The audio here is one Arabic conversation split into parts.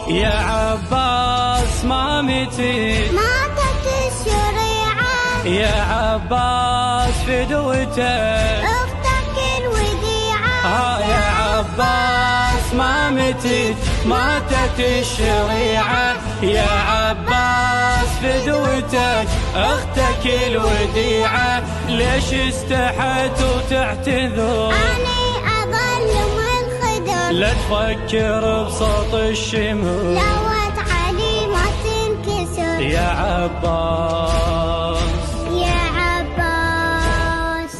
يا عباس ما متت الشريعة، يا عباس فدوتك اختك الوديعة. يا عباس ما ماتت الشريعة، يا عباس فدوتك اختك الوديعة. ليش استحت وتعتذر؟ أني أظل منخدر، لا تفكر بصوت الشمر، لوت علي ما تنكسر. يا عباس يا عباس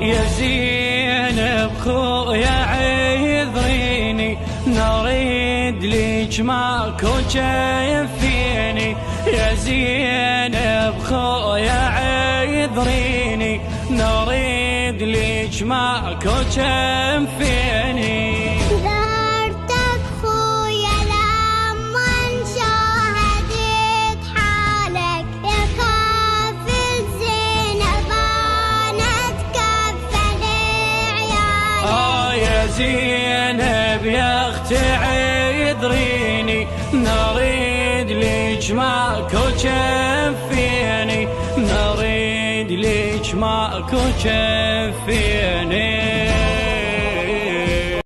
يا زينب خويا عذريني، نريد ليج ماكو جايفيني. يا زينب خويا عذريني، نريد ليج ماكو جايفيني. ذرتك خويا لما شاهدت حالك، يا كافل زينب أنا أتكفل عيالك. يا زينب يا اختي عذريني، نريد ليج ماكو جفيني، نريد ليج ماكو جفيني.